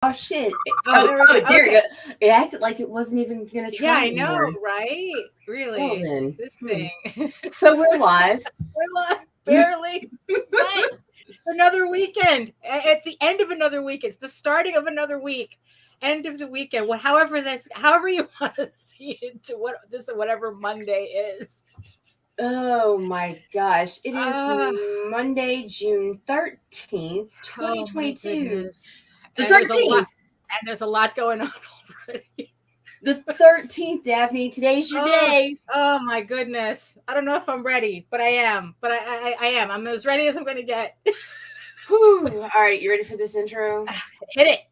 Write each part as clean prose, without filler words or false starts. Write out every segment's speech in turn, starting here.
Oh shit! There we go. It acted like it wasn't even gonna try. Yeah, I anymore. know, right? Really? Well, then. This thing. So we're live. We're live, barely. But another weekend. It's the end of another week. It's the starting of another week. End of the weekend. However you want to see it to whatever Monday is. Oh my gosh! It is Monday, June 13th, 2022. The 13th. And there's a lot going on already. The 13th, Daphne. Today's your day. Oh my goodness. I don't know if I'm ready, but I am. But I am. I'm as ready as I'm going to get. Whew. All right, you ready for this intro? Hit it.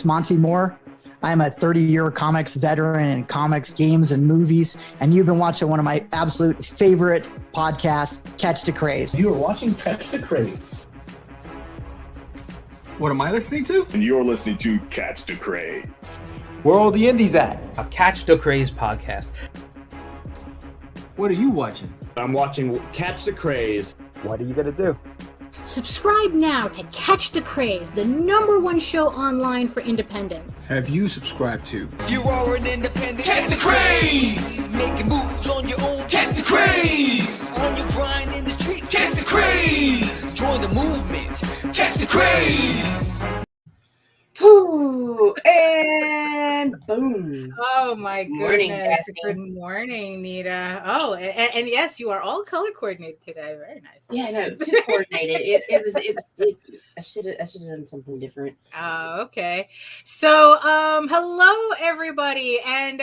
Monty Moore. I'm a 30-year comics veteran in comics, games, and movies, and you've been watching one of my absolute favorite podcasts, Catch the Craze. You are watching Catch the Craze. What am I listening to? And you're listening to Catch the Craze. Where are all the indies at? A Catch the Craze podcast. What are you watching? I'm watching Catch the Craze. What are you going to do? Subscribe now to Catch the Craze, the #1 show online for independent. Have you subscribed to? You are an independent. Catch the Craze! Making moves on your own. Catch the Craze! On your grind in the streets. Catch the Craze! Join the movement. Catch the Craze! Ooh, and boom. Oh my goodness. Morning, Good morning, Nita. Oh, and yes, you are all color coordinated today. Very nice. Yeah, no, it's too coordinated. I should have done something different. Oh, okay. So, hello everybody, and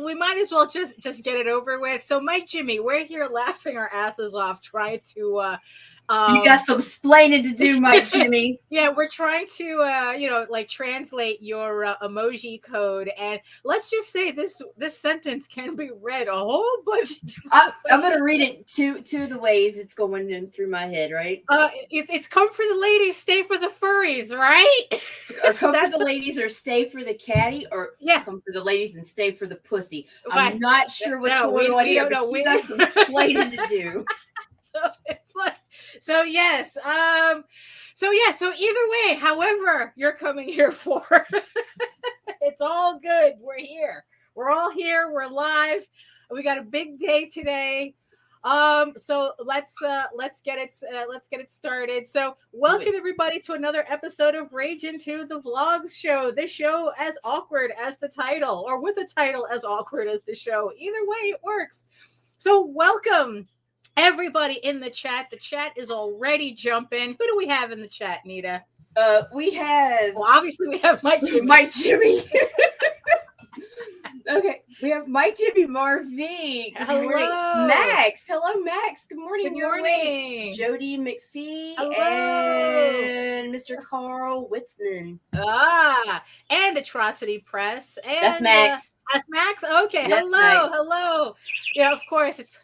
we might as well just get it over with. So, Mike, Jimmy, we're here laughing our asses off trying to you got some splaining to do, Mike Jimmy. Yeah, we're trying to translate your emoji code, and let's just say this sentence can be read a whole bunch of I'm gonna read it two of the ways it's going in through my head, right? It's come for the ladies, stay for the furries, right? Or come for the ladies, or stay for the catty, or come for the ladies and stay for the pussy. I'm not sure what's going on here, but we got some explaining to do. So it's like, so yes, so either way, however you're coming here for, it's all good. We're here. We're all here. We're live. We got a big day today. So let's get it started. So welcome everybody to another episode of Ragin'2, the vlogs show. The show as awkward as the title, or with a title as awkward as the show. Either way, it works. So welcome everybody in the chat. The chat is already jumping. Who do we have in the chat, Nita? We have... Well, obviously we have Mike Jimmy. Mike Jimmy. Okay, we have Mike Jimmy, Marv-V. Hello. Max. Hello, Max. Good morning. Good morning. Jody McPhee. Hello. And Mr. Carl Witzman. And Atrocity Press. And that's Max. That's Max? Okay. That's Max. Hello. Yeah, of course. It's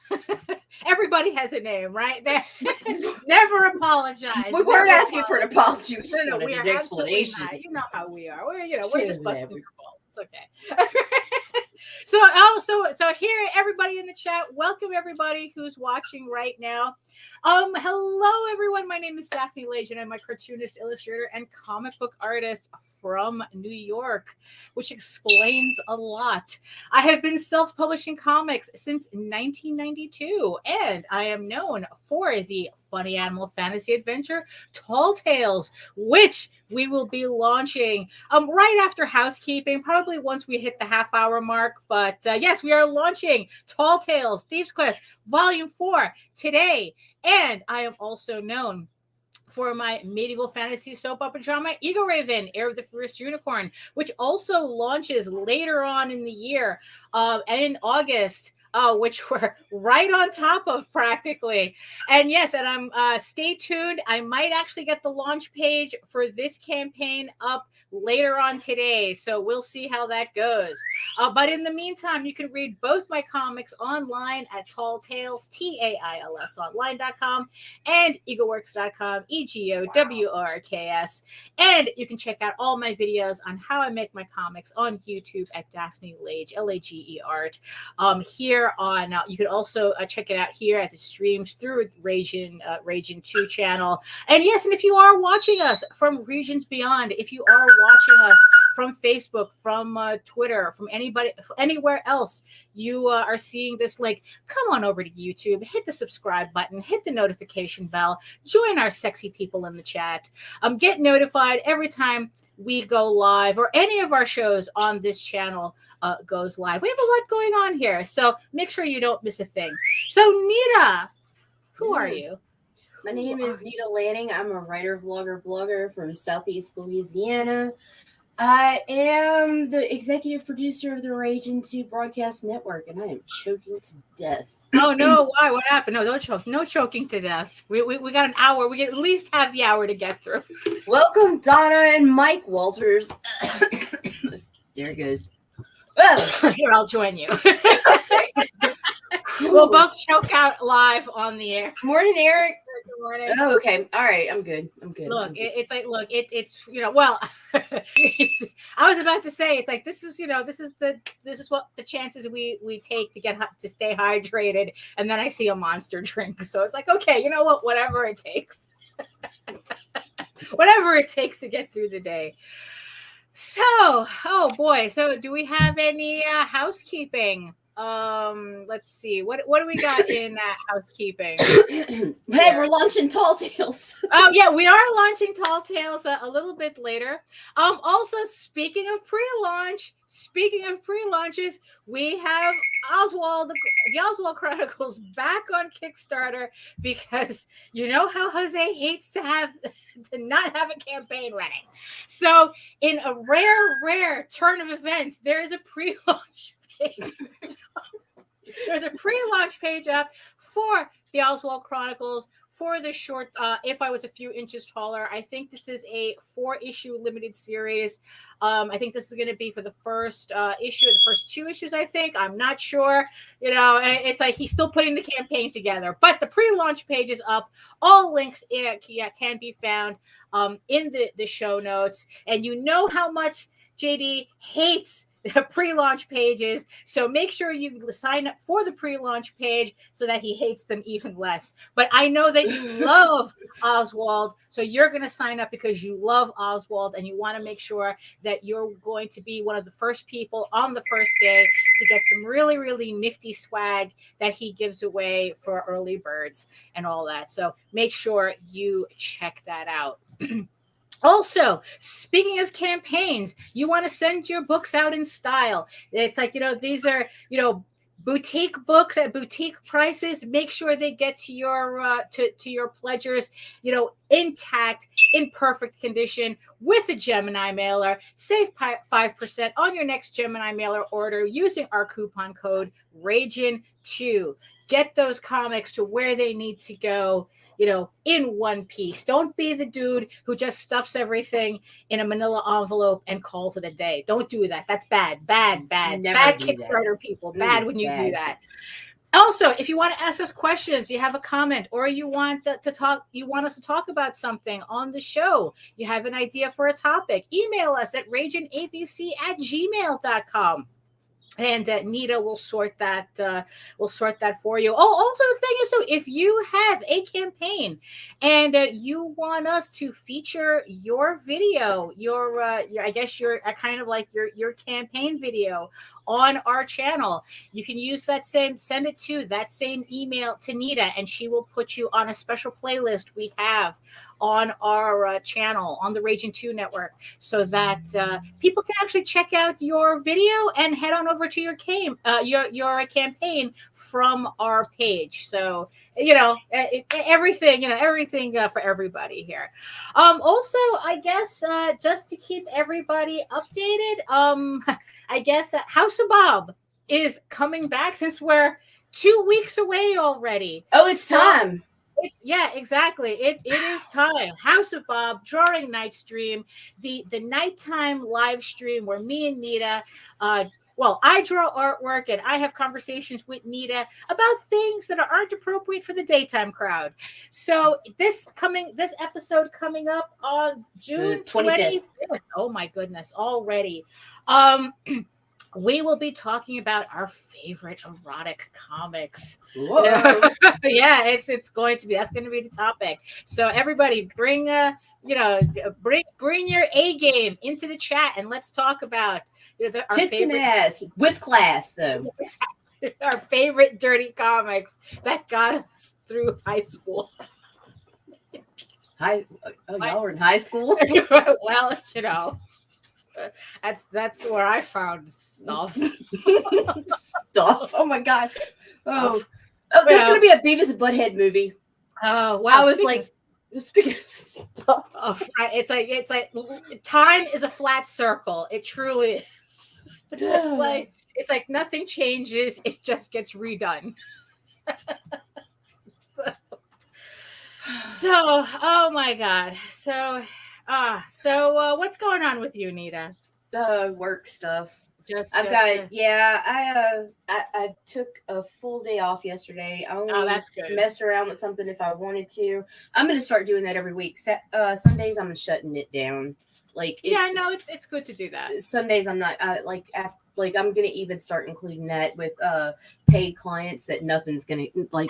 everybody has a name, right? Never apologize. We weren't asking for an apology. We just No, wanted we are an explanation. not. You know how we are. We're just busting your balls. It's okay. So here, everybody in the chat, welcome everybody who's watching right now. Hello everyone. My name is Daphne Lage, and I'm a cartoonist, illustrator, and comic book artist from New York, which explains a lot. I have been self-publishing comics since 1992, and I am known for the funny animal fantasy adventure Tall Tales, which we will be launching right after housekeeping, probably once we hit the half-hour mark. But yes, we are launching Tall Tales, Thieves Quest, Volume 4 today. And I am also known for my medieval fantasy soap opera drama, Eagle Raven, Heir of the Fierce Unicorn, which also launches later on in the year and in August. Which we're right on top of practically. And yes, and I'm stay tuned. I might actually get the launch page for this campaign up later on today. So we'll see how that goes. But in the meantime, you can read both my comics online at Tall Tales, TAILS online.com, and eagleworks.com, EGOWORKS. And you can check out all my videos on how I make my comics on YouTube at Daphne Lage, LAGE art. Here on, you can also check it out here as it streams through Ragin'2 channel. And yes, and if you are watching us from regions beyond, if you are watching us from Facebook, from Twitter, from anywhere else, you are seeing this link, come on over to YouTube, hit the subscribe button, hit the notification bell, join our sexy people in the chat, get notified every time we go live or any of our shows on this channel goes live. We have a lot going on here, so make sure you don't miss a thing. So Nita, who are you? My name is Nita Lanning. I'm a writer, vlogger, blogger from Southeast Louisiana. I am the executive producer of the Ragin'2 broadcast network, and I am choking to death. Oh no! Why? What happened? No, don't choke. No choking to death. We got an hour. We get at least have the hour to get through. Welcome, Donna and Mike Walters. There it goes. Well, here, I'll join you. We'll both choke out live on the air. Morning, Eric. Good morning. Oh, okay. All right. I'm good. Look, it's well, I was about to say, it's like, this is what the chances we take to stay hydrated. And then I see a monster drink. So it's like, okay, you know what, whatever it takes, whatever it takes to get through the day. So, oh boy. So do we have any housekeeping? Let's see. What do we got in housekeeping? Hey, we're launching Tall Tales. Oh yeah, we are launching Tall Tales a little bit later. Also, speaking of pre-launches, we have Oswald, the Oswald Chronicles back on Kickstarter, because you know how Jose hates to not have a campaign running. So in a rare turn of events, there is a pre-launch page. There's a pre-launch page up for the Oswald Chronicles for the short If I Was a Few Inches Taller. I think this is a 4-issue limited series. I think this is going to be for the first issue, the first 2 issues, I think. I'm not sure. You know, it's like he's still putting the campaign together. But the pre-launch page is up. All links can be found in the show notes. And you know how much JD hates pre-launch pages, so make sure you sign up for the pre-launch page so that he hates them even less. But I know that you love Oswald, so you're going to sign up because you love Oswald and you want to make sure that you're going to be one of the first people on the first day to get some really, really nifty swag that he gives away for early birds and all that. So make sure you check that out. Also, speaking of campaigns, you want to send your books out in style. It's like, these are, boutique books at boutique prices. Make sure they get to your to your pledgers, intact, in perfect condition, with a Gemini mailer. Save 5% on your next Gemini mailer order using our coupon code Ragin'2. Get those comics to where they need to go, in one piece. Don't be the dude who just stuffs everything in a manila envelope and calls it a day. Don't do that. That's bad. Bad Kickstarter that. People. Bad when you do that. Also, if you want to ask us questions, you have a comment, or you want us to talk about something on the show, you have an idea for a topic, email us at ragingabc@gmail.com. and Nita will sort that for you. Oh, also the thing is, so if you have a campaign and you want us to feature your video, your I guess your kind of like your campaign video on our channel, you can use send it to that same email to Nita, and she will put you on a special playlist we have on our channel on the Ragin'2 network, so that people can actually check out your video and head on over to your campaign from our page. So everything for everybody here. Also, I guess just to keep everybody updated, I guess House of Bob is coming back, since we're 2 weeks away already. Oh, it's time. Exactly. It is time. House of Bob Drawing Night stream, the nighttime live stream where me and Nita, I draw artwork and I have conversations with Nita about things that aren't appropriate for the daytime crowd. So this episode coming up on June 25th. Oh my goodness, already. We will be talking about our favorite erotic comics. Whoa. It's going to be, that's going to be the topic. So everybody bring your A game into the chat and let's talk about our tits favorite, and ass with class though. Our favorite dirty comics that got us through high school. Y'all were in high school? Well, that's where I found stuff. Stuff. Oh my god. Oh, there's gonna be a Beavis and Butthead movie. Oh wow! I was speaking of stuff. Oh, it's like time is a flat circle. It truly is. It's like nothing changes. It just gets redone. So oh my god. So what's going on with you, Nita? Work stuff. I took a full day off yesterday. I only that's good. messed around with something if I wanted to. I'm gonna start doing that every week. Sundays I'm shutting it down. It's good to do that. Sundays I'm not I'm gonna even start including that with paid clients that nothing's gonna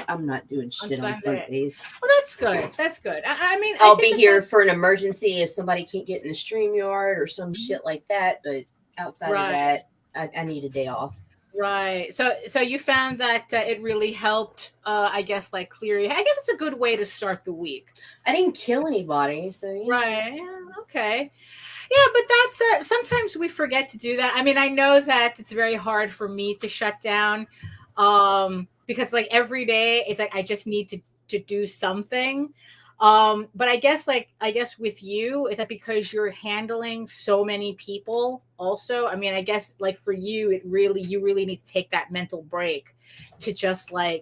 I'm not doing shit on Sundays. Well, that's good. That's good. I mean, I'll be here for an emergency if somebody can't get in the StreamYard or some shit like that. But outside of that, I need a day off. Right. So you found that it really helped. I guess clear. I guess it's a good way to start the week. I didn't kill anybody, so yeah. Right. Yeah, okay. Yeah, but that's sometimes we forget to do that. I mean, I know that it's very hard for me to shut down because every day it's I just need to do something. But I guess with you, is that because you're handling so many people also? I mean, I guess for you, you really need to take that mental break to just I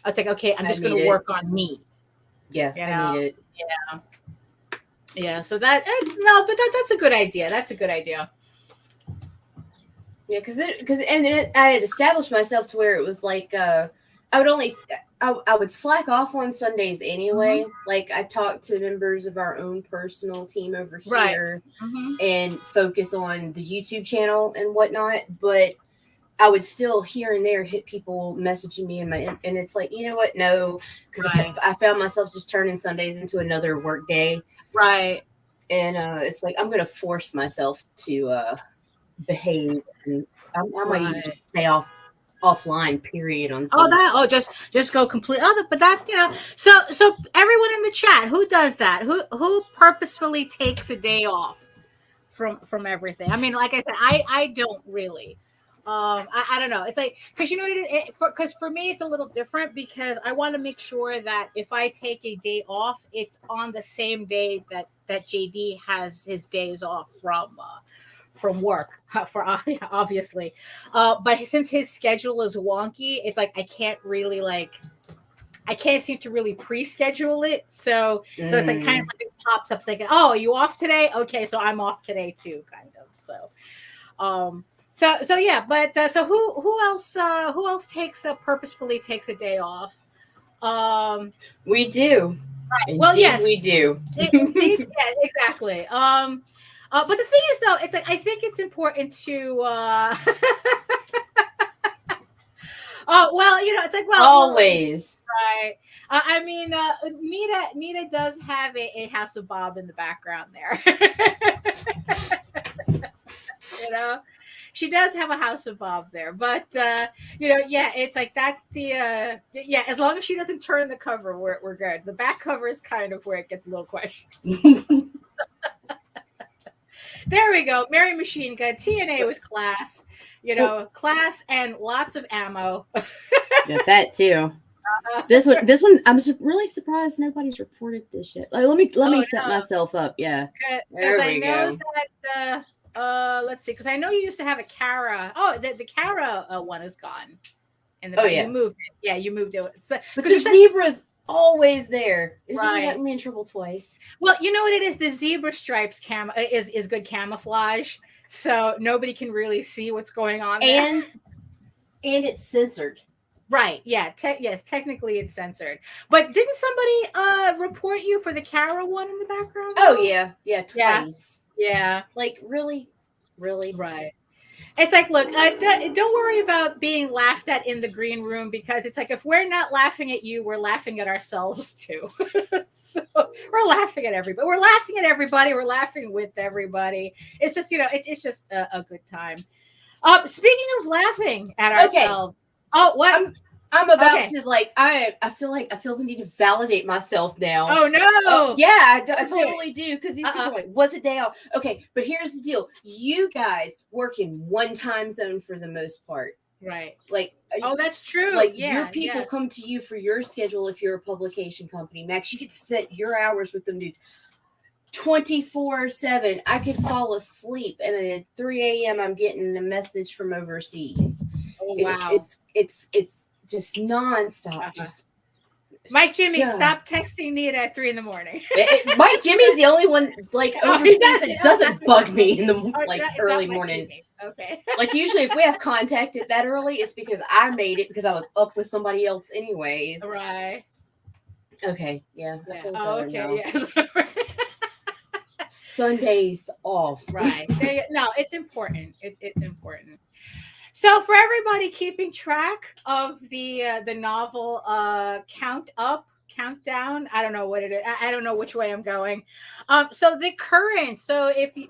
was okay, I'm just going to work on me. Yeah, I need it. Yeah. Yeah, so that's a good idea. That's a good idea. Yeah, because I had established myself to where it was I would slack off on Sundays anyway. Mm-hmm. I talked to members of our own personal team over here and focus on the YouTube channel and whatnot. But I would still here and there hit people messaging me and it's you know what? No, because I found myself just turning Sundays into another work day. Right. And it's I'm going to force myself to behave. And I might even just stay offline, period. On Sunday. Just go complete. But that, so everyone in the chat, who does that? Who purposefully takes a day off from everything? I mean, like I said, I don't really. I don't know. It's because you know what it is. Because for me, it's a little different because I want to make sure that if I take a day off, it's on the same day that JD has his days off from work. Obviously, but since his schedule is wonky, it's I can't really I can't seem to really pre-schedule it. So it's kind of it pops up saying, "Oh, are you off today? Okay, so I'm off today too," kind of. So yeah, but so who else purposefully takes a day off? We do. Right. Indeed, well, yes, we do. Indeed, yeah, exactly. But the thing is, though, it's I think it's important to well, it's like, well, Always. right. I mean, Nita does have a House of Bob in the background there. She does have a House of Bob there, but yeah, it's like that's the yeah. As long as she doesn't turn the cover, we're good. The back cover is kind of where it gets a little questioned. There we go. Mary Machine Gun, TNA with class, class and lots of ammo. Got that too. This one, I'm really surprised nobody's reported this yet. Like, let me set myself up. Yeah, there we go. That, let's see, because I know you used to have a Kara. Oh, the Kara one is gone. You moved it. Yeah, you moved it. So, but the zebra's always there. It's right. gotten me in trouble twice. Well, you know what it is? The zebra stripes is good camouflage, so nobody can really see what's going on there. And it's censored. Right. Yeah. Yes. Technically, it's censored. But didn't somebody report you for the Kara one in the background? Oh yeah. Yeah. Twice. Yeah. Like really. Right. It's like, look, don't worry about being laughed at in the green room, because it's like, if we're not laughing at you, we're laughing at ourselves too. So we're laughing at everybody. We're laughing at everybody. We're laughing with everybody. It's just, it's just a good time. Speaking of laughing at ourselves. Oh, what? I'm about to I feel the need to validate myself now. Oh no! Yeah, I totally do, because these people are like, "What's a day off?" Okay, but here's the deal: you guys work in one time zone for the most part, right? Like, that's true. Like, your people come to you for your schedule. If you're a publication company, Max, you get to set your hours with them dudes 24/7. I could fall asleep, and at 3 a.m. I'm getting a message from overseas. Oh wow! It's just nonstop. Just Mike Jimmy, stop texting Nita at 3 a.m. Mike Jimmy's the only one overseas that doesn't bug me in the early morning. Jimmy. Okay. Like, usually if we have contacted that early, it's because I made it because I was up with somebody else anyways. Right. Okay. Yeah. Okay. Yes. Sundays off. Right. No, it's important. It's important. So for everybody keeping track of the novel countdown, I don't know what it is. I don't know which way I'm going. So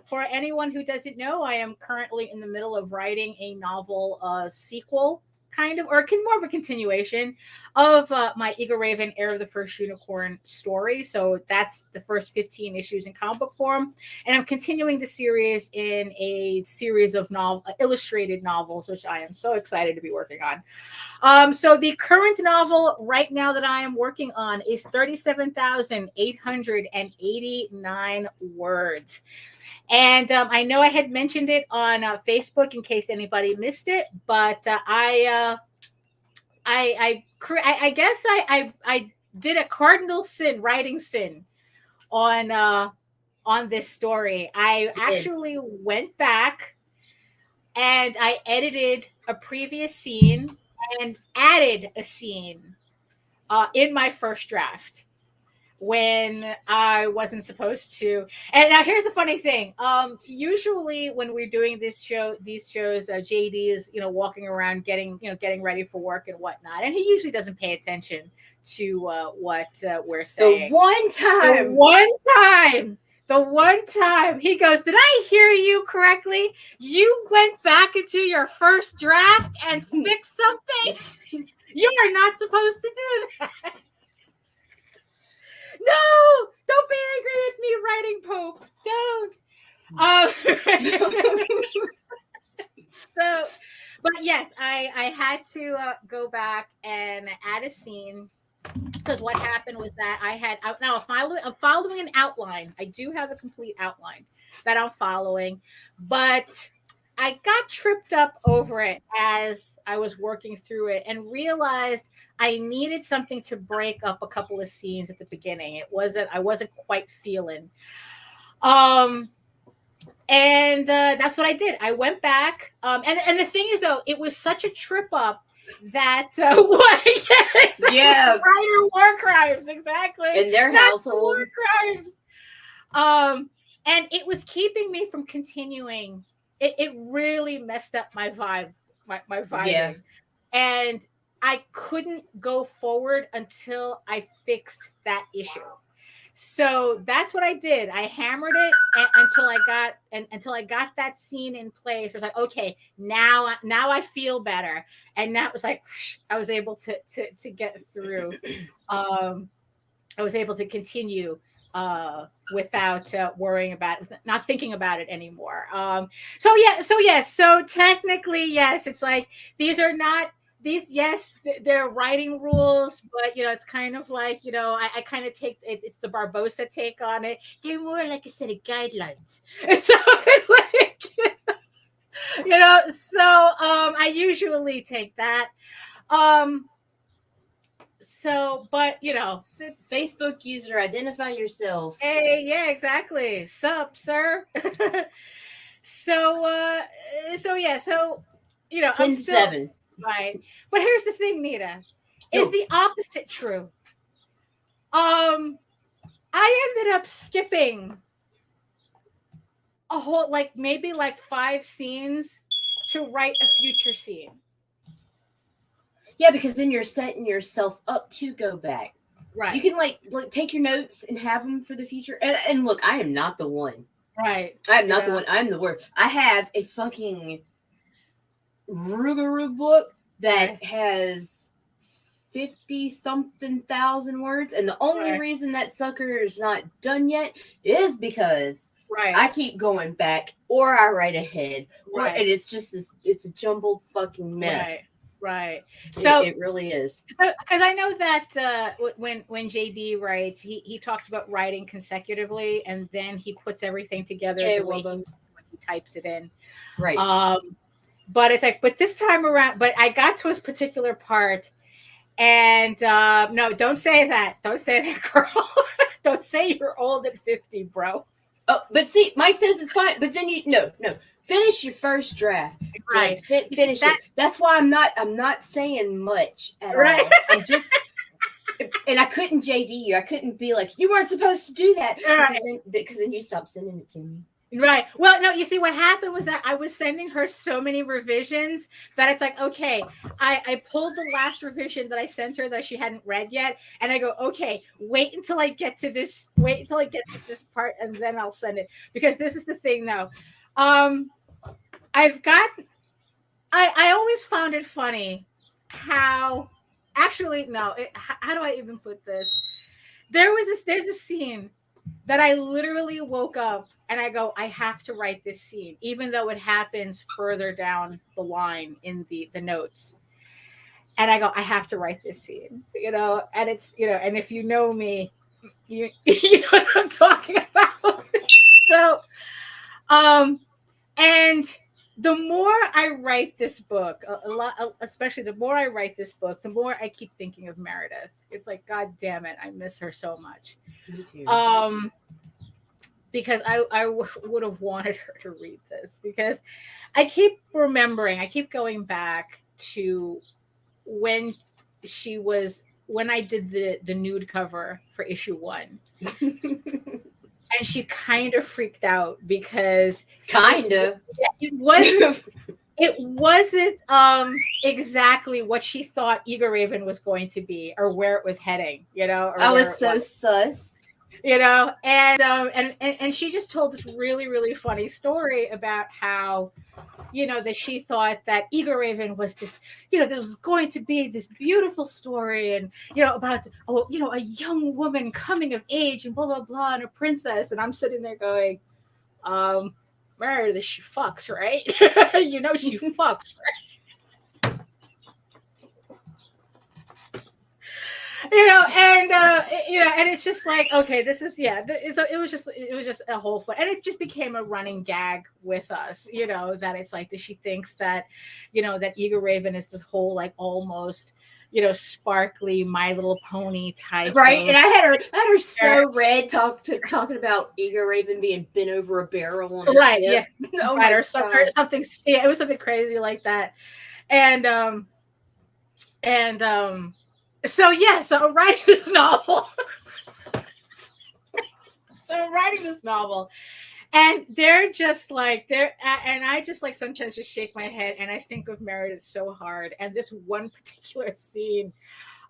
for anyone who doesn't know, I am currently in the middle of writing a novel sequel, kind of, or more of a continuation of my Eagle Raven Heir of the First Unicorn story. So that's the first 15 issues in comic book form, and I'm continuing the series in a series of illustrated novels, which I am so excited to be working on. So the current novel right now that I am working on is 37,889 words. And I know I had mentioned it on Facebook in case anybody missed it, but I guess I did a cardinal sin, writing sin on this story. I actually went back and I edited a previous scene and added a scene in my first draft when I wasn't supposed to. And now here's the funny thing. Usually when we're doing these shows, JD is, walking around getting ready for work and whatnot. And he usually doesn't pay attention to what we're saying. The one time he goes, "Did I hear you correctly? You went back into your first draft and fixed something? You are not supposed to do that." No, don't be angry with me, writing Pope. But yes, I had to go back and add a scene, because what happened was that I'm following an outline. I do have a complete outline that I'm following, but I got tripped up over it as I was working through it and realized I needed something to break up a couple of scenes at the beginning. I wasn't quite feeling. And that's what I did. I went back. And the thing is, though, it was such a trip up that writer war crimes, exactly. In their household. War crimes. And it was keeping me from continuing. It really messed up my vibe, my vibing. Yeah. And I couldn't go forward until I fixed that issue. So that's what I did. I hammered it until I got that scene in place. It was like, okay, now I feel better, and that was like I was able to get through. I was able to continue without worrying about it, not thinking about it anymore. So technically, yes, it's like these are not. Yes, they're writing rules, but it's kind of like I kind of take it's the Barbosa take on it. They're more like a set of guidelines, and so it's like So I usually take that. So, but Facebook user, identify yourself. Hey, yeah, exactly. Sup, sir. So I'm still 7. right. But here's the thing, Nita. Is the opposite true? I ended up skipping a whole maybe 5 scenes to write a future scene. Yeah, because then you're setting yourself up to go back. Right. You can like take your notes and have them for the future. And look, I am not the one. Right. I am not the one. I'm the word. I have a fucking Rougarou book that has 50-something thousand words, and the only reason that sucker is not done yet is because I keep going back, or I write ahead, and it's just this. It's a jumbled fucking mess. Right. So it really is. Because I know that when JD writes, he talks about writing consecutively, and then he puts everything together the way he types it in. Right. But it's like, but this time around, but I got to a particular part, and no, don't say that. Don't say that, girl. Don't say you're old at 50, bro. Oh, but see, Mike says it's fine, but then no. Finish your first draft. Right. Finish it. That's why I'm not saying much at all. I'm just, and I couldn't JD you. I couldn't be like, you weren't supposed to do that. Because then you stopped sending it to me. Right. Well, no, you see what happened was that I was sending her so many revisions that it's like, okay, I pulled the last revision that I sent her that she hadn't read yet. And I go, okay, wait until I get to this part, and then I'll send it. Because this is the thing though. I always found it funny how, actually, no, how do I even put this? There's a scene that I literally woke up and I go, I have to write this scene, even though it happens further down the line in the notes. And I go, I have to write this scene, and it's, and if you know me, you know what I'm talking about. So, and the more I write this book, especially the more I write this book, the more I keep thinking of Meredith. It's like, God damn it, I miss her so much. Me too. Because I would have wanted her to read this, because I keep going back to when I did the nude cover for issue 1. And she kind of freaked out because it wasn't exactly what she thought Eager Raven was going to be, or where it was heading, I was so sus. And she just told this really, really funny story about how, that she thought that Eager Raven was this, there was going to be this beautiful story, and, about, a young woman coming of age and blah, blah, blah, and a princess. And I'm sitting there going, Meredith, she fucks, right? She fucks, right? And it's just like, okay, this is, it was just a whole fun, and it just became a running gag with us, that it's like that she thinks that, that Eager Raven is this whole, like, almost, sparkly My Little Pony type, right? And I had her so red talking about Eager Raven being bent over a barrel on a right, ship. yeah, Oh right, or something. Yeah, it was something crazy like that, So I'm writing this novel. And they're just like, and I just like sometimes just shake my head and I think of Meredith so hard. And this one particular scene,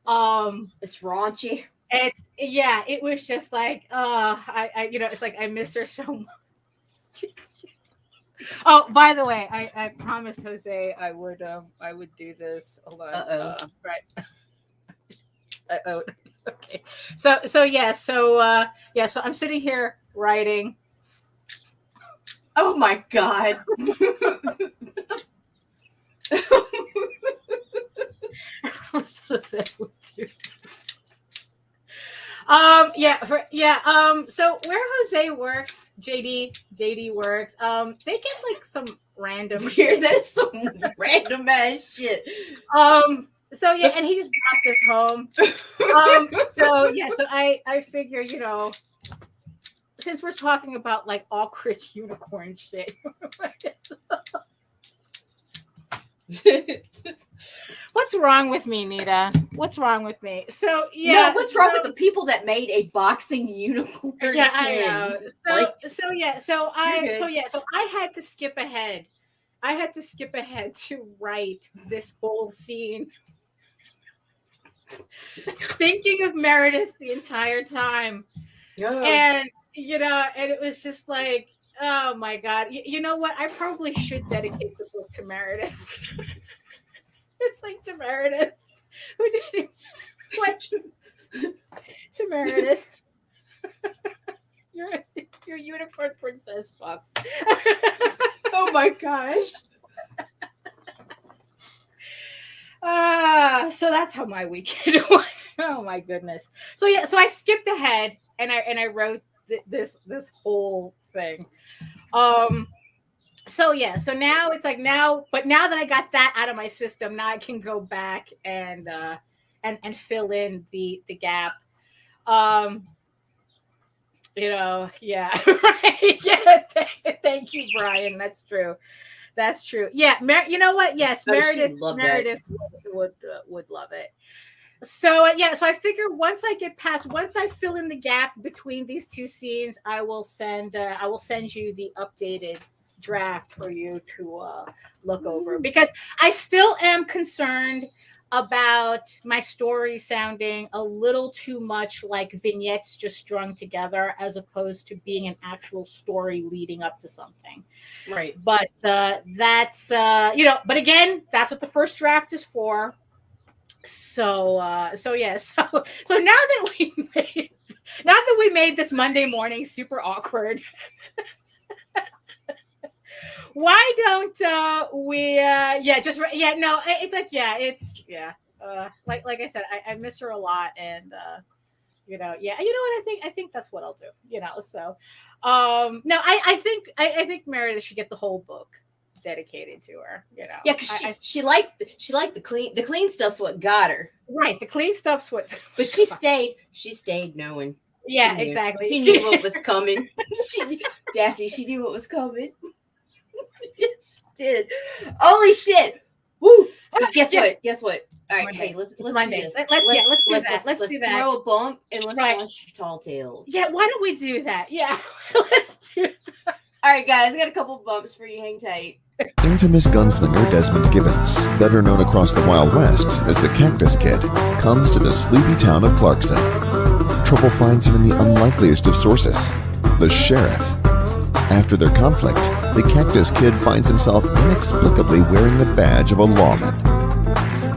it's raunchy. It was just like, I it's like I miss her so much. Oh, by the way, I promised Jose I would do this. Hold on. Right. Okay. So I'm sitting here writing. Oh my God. So where Jose works, JD works, they get like some random weird. That's some random ass shit. So yeah, and he just brought this home. So I figure, since we're talking about like awkward unicorn shit. What's wrong with me, Nita? What's wrong with me? So yeah, what's wrong with the people that made a boxing unicorn? Yeah, I know. So I had to skip ahead. I had to skip ahead to write this whole scene. Thinking of Meredith the entire time. And and it was just like, oh my God. You know what? I probably should dedicate the book to Meredith. It's like to Meredith. What? To Meredith. You're unicorn princess, Fox. Oh my gosh. So that's how my weekend went. Oh my goodness. So I skipped ahead and I wrote this whole thing. So now it's like but now that I got that out of my system, now I can go back and fill in the gap. Right. Yeah. Thank you, Brian. That's true. Yeah. You know what? Yes. Meredith would love it. So I figure once I fill in the gap between these two scenes, I will send you the updated draft for you to look over, because I still am concerned about my story sounding a little too much like vignettes just strung together as opposed to being an actual story leading up to something. Right. But that's but again, that's what the first draft is for. So now that we made this Monday morning super awkward, why don't like I said, I miss her a lot, and you know what I think that's what I'll do, so no, I think Meredith should get the whole book dedicated to her, yeah, because she liked the clean stuff's what got her, right. The clean stuff's what, but she stayed knowing. Yeah, exactly. She knew what was coming. Daphne, she knew what was coming. Yes, she did. Holy shit! Woo! Guess what? All right, Monday. hey, let's Monday. do this. Let's do that. Let's do that. Throw a bump and let's Right. launch Tall Tales. Yeah, why don't we do that? Yeah, let's do that. All right, guys, I got a couple bumps for you. Hang tight. Infamous gunslinger Desmond Gibbons, better known across the Wild West as the Cactus Kid, comes to the sleepy town of Clarkson. Trouble finds him in the unlikeliest of sources, the sheriff. After their conflict, the Cactus Kid finds himself inexplicably wearing the badge of a lawman.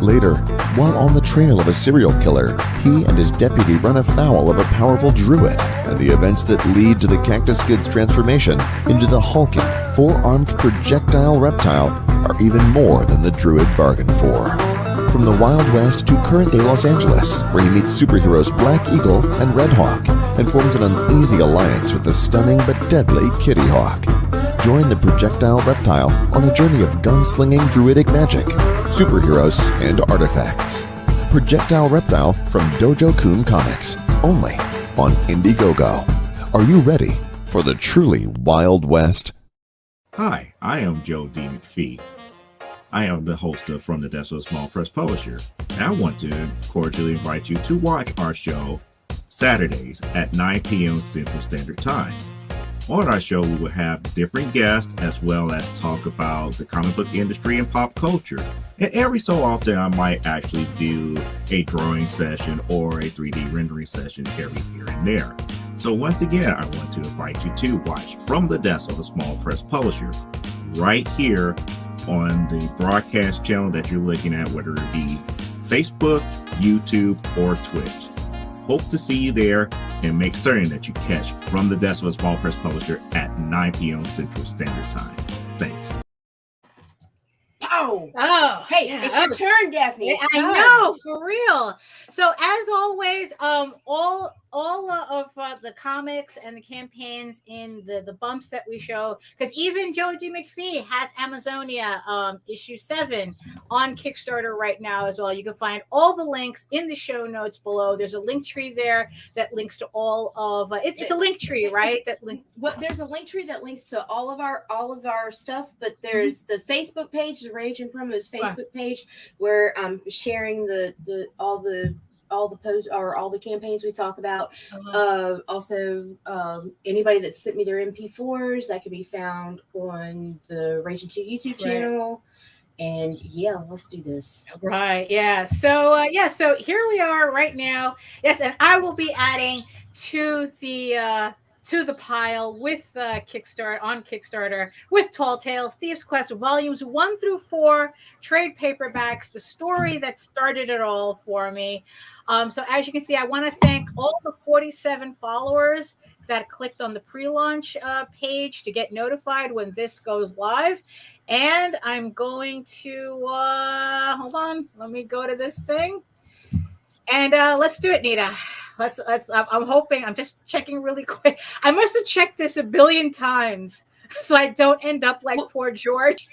Later, while on the trail of a serial killer, he and his deputy run afoul of a powerful druid, and the events that lead to the Cactus Kid's transformation into the hulking, four-armed projectile reptile are even more than the druid bargained for. From the Wild West to current-day Los Angeles, where he meets superheroes Black Eagle and Red Hawk, and forms an uneasy alliance with the stunning but deadly Kitty Hawk. Join the projectile reptile on a journey of gunslinging druidic magic, superheroes, and artifacts. Projectile Reptile from Dojo-kun Comics, only on Indiegogo. Are you ready for the truly Wild West? Hi, I am Joe D. McPhee. I am the host of From the Desk of a Small Press Publisher, and I want to cordially invite you to watch our show Saturdays at 9 p.m. Central Standard Time. On our show, we will have different guests as well as talk about the comic book industry and pop culture. And every so often, I might actually do a drawing session or a 3D rendering session every here and there. So once again, I want to invite you to watch From the Desk of a Small Press Publisher right here on the broadcast channel that you're looking at, whether it be Facebook, YouTube, or Twitch. Hope to see you there, and make certain that you catch From the Desk of a Small Press Publisher at 9 p.m. Central Standard Time. Thanks. Oh, hey, yeah. it's your turn, Daphne. It's I time. know, for real. So as always, all of the comics and the campaigns in the bumps that we show, because even Joe D. McPhee has Amazonia issue 7 on Kickstarter right now as well. You can find all the links in the show notes below. There's a link tree there that links to all of it's a link tree, right? Well, there's a link tree that links to all of our stuff, but there's the Facebook page, the Ragin' Promo's Facebook page, where I'm sharing all the posts or all the campaigns we talk about. Also, anybody that sent me their MP4s, that can be found on the Ragin'2 YouTube channel. And yeah, let's do this. Right. Yeah. So so here we are right now. Yes, and I will be adding to the pile with Kickstarter with Tall Tales, Thieves Quest volumes 1 through 4, trade paperbacks, the story that started it all for me. So as you can see, I want to thank all the 47 followers that clicked on the pre-launch page to get notified when this goes live. And I'm going to hold on. Let me go to this thing, and let's do it, Nita. Let's. I'm hoping. I'm just checking really quick. I must have checked this a billion times, so I don't end up like poor George.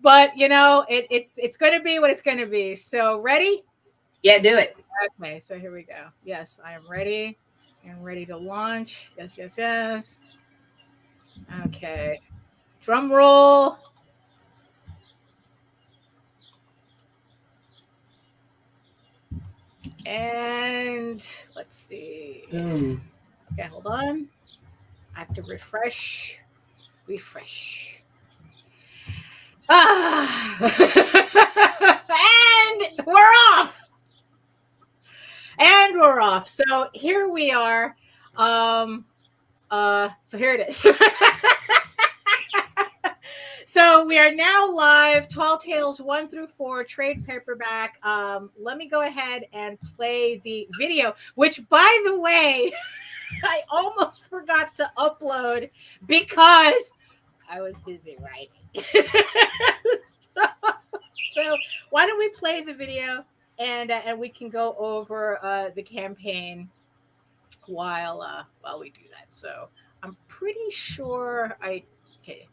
But it's going to be what it's going to be. So ready? Yeah, do it. Okay. So here we go. Yes, I am ready. I'm ready to launch. Yes, yes, yes. Okay. Drum roll. And let's see. Okay, hold on. I have to refresh. And we're off. So here we are. So here it is. So we are now live, Tall Tales 1 through 4, trade paperback. Let me go ahead and play the video, which, by the way, I almost forgot to upload because I was busy writing. So why don't we play the video and we can go over the campaign while we do that. So I'm pretty sure okay.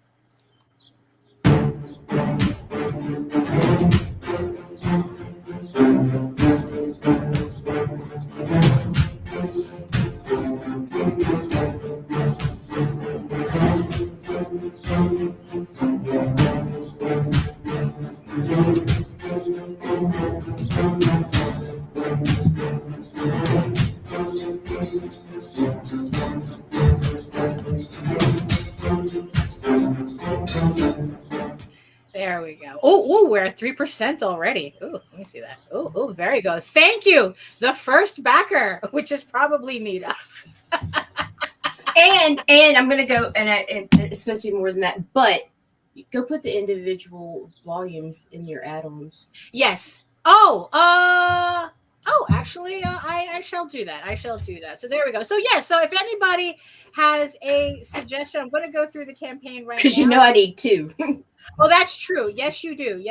There we go. Oh, we're at 3% already. Oh, let me see that. Oh, very good. Thank you. The first backer, which is probably Nita. And I'm gonna go, and it's supposed to be more than that, but go put the individual volumes in your add-ons. Yes. Actually, I shall do that. So there we go. So yes. So if anybody has a suggestion, I'm going to go through the campaign right now. Because I need 2. Oh, that's true. Yes, you do.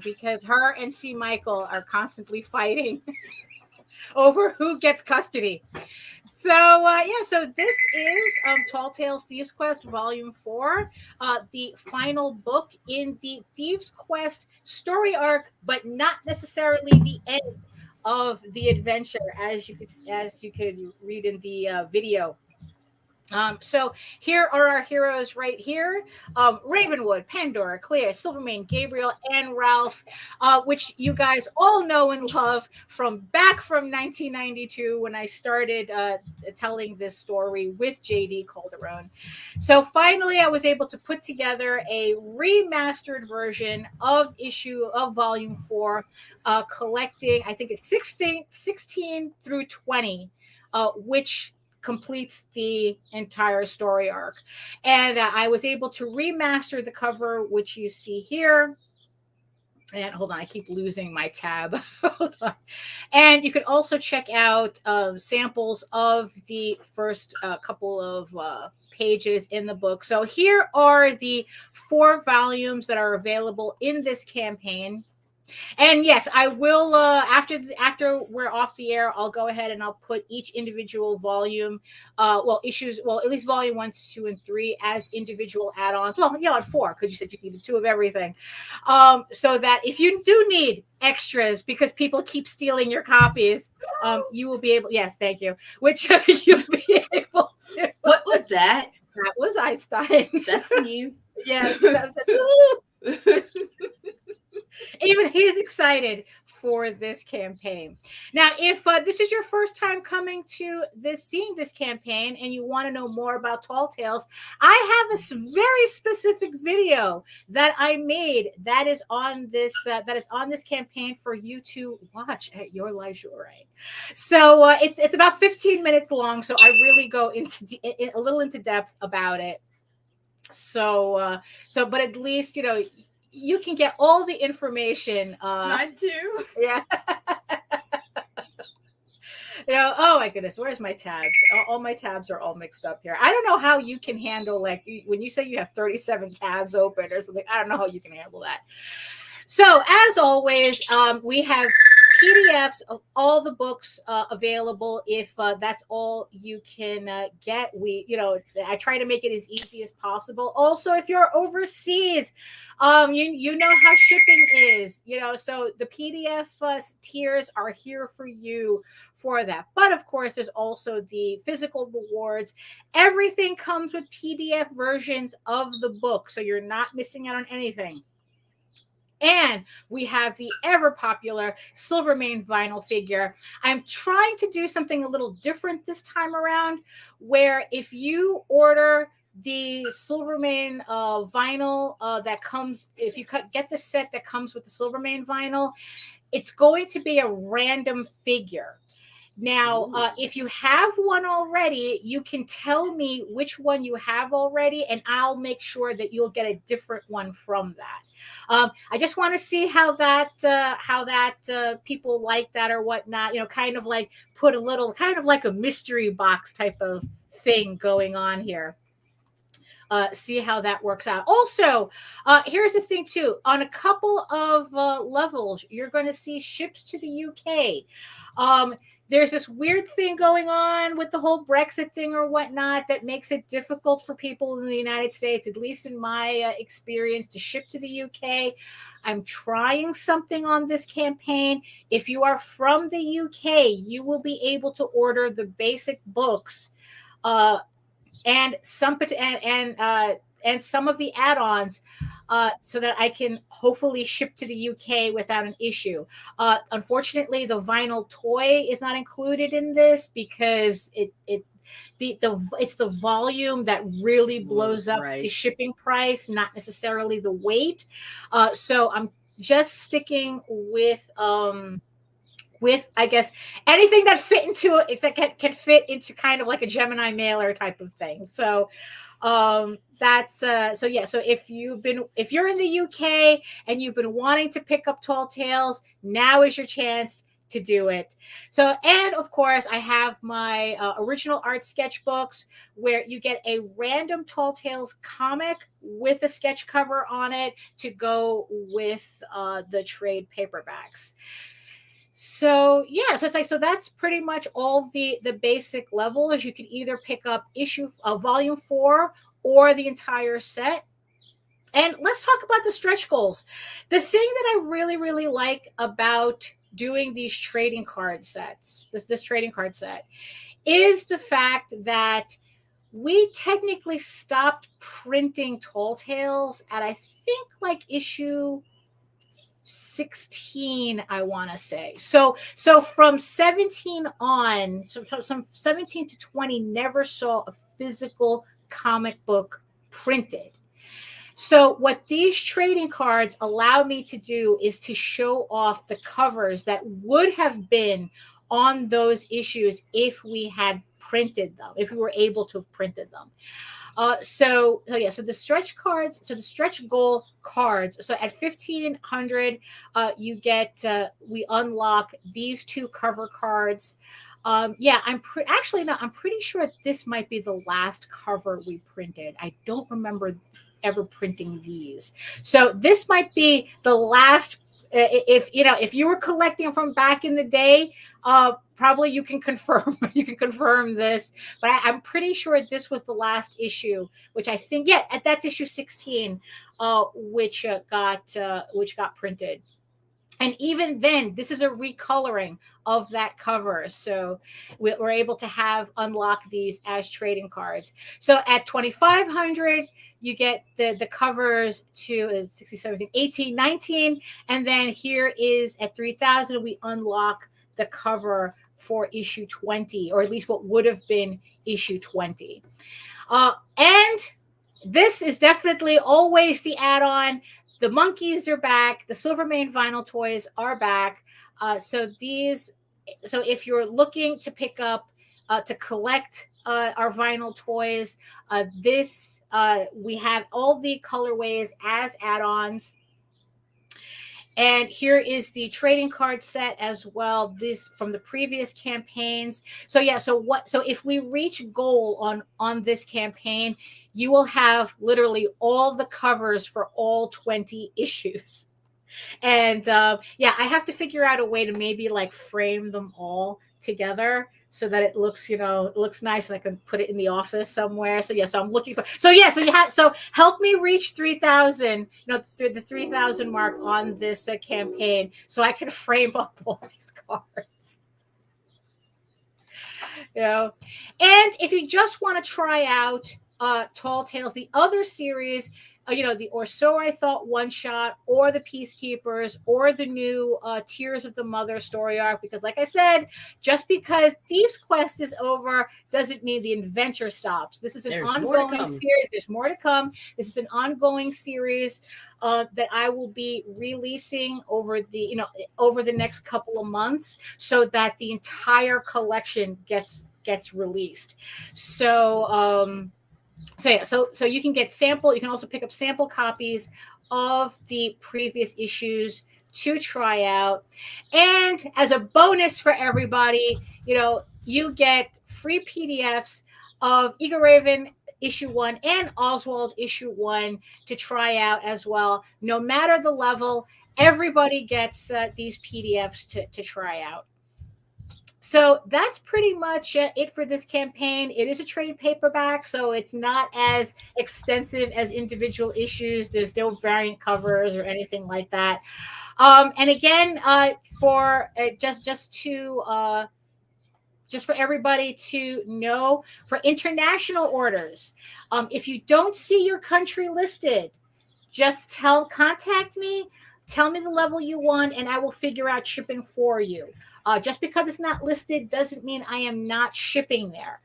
Because her and C. Michael are constantly fighting over who gets custody. So so this is Tall Tales Thieves Quest Volume 4, the final book in the Thieves Quest story arc, but not necessarily the end of the adventure, as you could read in the video. So here are our heroes right here. Ravenwood, Pandora, Clea, Silvermane, Gabriel, and Ralph, which you guys all know and love from 1992 when I started telling this story with JD Calderon. So finally, I was able to put together a remastered version of volume 4, collecting, I think it's 16 through 20, which completes the entire story arc. And I was able to remaster the cover, which you see here. And hold on, I keep losing my tab. Hold on. And you can also check out samples of the first couple of pages in the book. So here are the 4 volumes that are available in this campaign. And yes, I will, after we're off the air, I'll go ahead and I'll put each individual volume, at least volume 1, 2, and 3 as individual add-ons. Well, at 4, because you said you needed 2 of everything. So that if you do need extras, because people keep stealing your copies, you will be able, yes, thank you, which you'll be able to. What was that? That was Einstein. That's you. Yes, that was even he's excited for this campaign. Now, if this is your first time coming to seeing this campaign and you want to know more about Tall Tales, I have a very specific video that I made that is on this campaign for you to watch at your leisure. So it's about 15 minutes long, so I really go a little into depth about it. So but at least you can get all the information. Mine too. Yeah. Oh my goodness, where's my tabs? All my tabs are all mixed up here. I don't know how you can handle, like, when you say you have 37 tabs open or something. I don't know how you can handle that. So as always, we have PDFs of all the books available if that's all you can get. I try to make it as easy as possible. Also, if you're overseas, you know how shipping is, so the PDF tiers are here for you for that. But of course, there's also the physical rewards. Everything comes with PDF versions of the book, so you're not missing out on anything. And we have the ever popular Silvermane vinyl figure. I'm trying to do something a little different this time around, where if you order the Silvermane vinyl that comes, if you get the set that comes with the Silvermane vinyl, it's going to be a random figure. Now, if you have one already, you can tell me which one you have already, and I'll make sure that you'll get a different one from that. I just want to see how that people like that or whatnot. Kind of like put a little, kind of like a mystery box type of thing going on here. See how that works out. Also, here's the thing too. On a couple of levels, you're going to see ships to the UK. There's this weird thing going on with the whole Brexit thing or whatnot that makes it difficult for people in the United States, at least in my experience, to ship to the UK. I'm trying something on this campaign. If you are from the UK, you will be able to order the basic books and some of the add-ons so that I can hopefully ship to the UK without an issue. Unfortunately, the vinyl toy is not included in this because it's the volume that really blows up the shipping price, not necessarily the weight. So I'm just sticking with I guess anything that fit into it, that can fit into kind of like a Gemini mailer type of thing. So that's so if you're in the UK and you've been wanting to pick up Tall Tales, now is your chance to do it. So, and of course, I have my original art sketchbooks where you get a random Tall Tales comic with a sketch cover on it to go with the trade paperbacks. So yeah, so it's like, so that's pretty much all the basic levels. You can either pick up volume 4 or the entire set. And let's talk about the stretch goals. The thing that I really, really like about doing these trading card sets, this trading card set, is the fact that we technically stopped printing Tall Tales at, I think, like issue 16, I want to say. So from 17 on, so from 17 to 20 never saw a physical comic book printed. So what these trading cards allow me to do is to show off the covers that would have been on those issues if we had printed them, if we were able to have printed them. So the stretch cards, so the stretch goal cards. So at 1,500, you get, we unlock these 2 cover cards. I'm pretty sure this might be the last cover we printed. I don't remember ever printing these. So this might be the last. If you were collecting from back in the day, probably you can confirm this, but I'm pretty sure this was the last issue, which I think, that's issue 16, which got printed. And even then, this is a recoloring of that cover. So we're able to unlock these as trading cards. So at 2,500, you get the covers to 16, 17, 18, 19. And then here is at 3,000, we unlock the cover for issue 20, or at least what would have been issue 20. And this is definitely always the add-on. The monkeys are back. The Silvermane vinyl toys are back. So if you're looking to pick up, to collect our vinyl toys, we have all the colorways as add-ons. And here is the trading card set as well. This from the previous campaigns. So if we reach goal on this campaign, you will have literally all the covers for all 20 issues. And I have to figure out a way to maybe like frame them all together so that it looks, nice, and I can put it in the office somewhere. So I'm looking for. So help me reach 3,000. The 3,000 mark on this campaign, so I can frame up all these cards. And if you just want to try out Tall Tales, the other series, the Or So I Thought one shot, or the Peacekeepers, or the new Tears of the Mother story arc, because like I said, just because Thieves Quest is over doesn't mean the adventure stops. This is an ongoing series. There's more to come. This is an ongoing series that I will be releasing over the next couple of months, so that the entire collection gets released. So you can get you can also pick up sample copies of the previous issues to try out. And as a bonus for everybody, you get free PDFs of Eagle Raven issue 1 and Oswald issue 1 to try out as well. No matter the level, everybody gets these PDFs to try out. So that's pretty much it for this campaign. It is a trade paperback, so it's not as extensive as individual issues. There's no variant covers or anything like that. And again, for for everybody to know, for international orders, if you don't see your country listed, just contact me, tell me the level you want, and I will figure out shipping for you. Just because it's not listed doesn't mean I am not shipping there.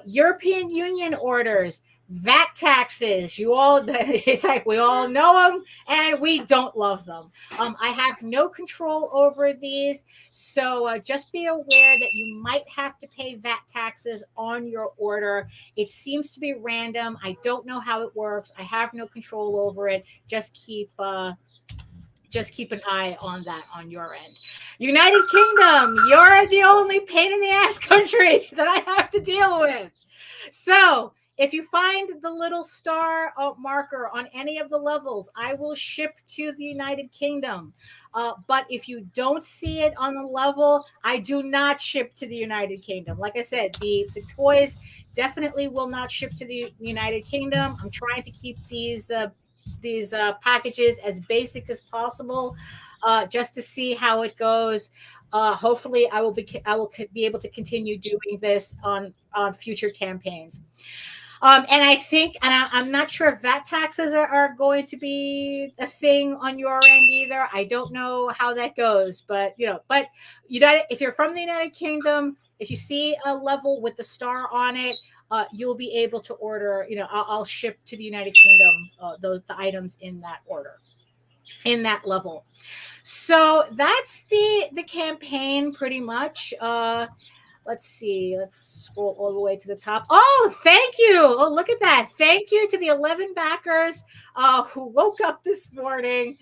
European Union orders, VAT taxes, it's like we all know them and we don't love them. I have no control over these, so just be aware that you might have to pay VAT taxes on your order. It seems to be random. I don't know how it works. I have no control over it. Just keep an eye on that on your end. United Kingdom, you're the only pain in the ass country that I have to deal with. So if you find the little star marker on any of the levels, I will ship to the United Kingdom. But if you don't see it on the level, I do not ship to the United Kingdom. Like I said, the toys definitely will not ship to the United Kingdom. I'm trying to keep these packages as basic as possible, just to see how it goes. Hopefully, I will be able to continue doing this on future campaigns. And I think, and I'm not sure if VAT taxes are going to be a thing on your end either. I don't know how that goes, but if you're from the United Kingdom, if you see a level with the star on it, you'll be able to order. I'll ship to the United Kingdom the items in that order, in that level. So that's the campaign pretty much. Let's see. Let's scroll all the way to the top. Oh, thank you. Oh, look at that. Thank you to the 11 backers who woke up this morning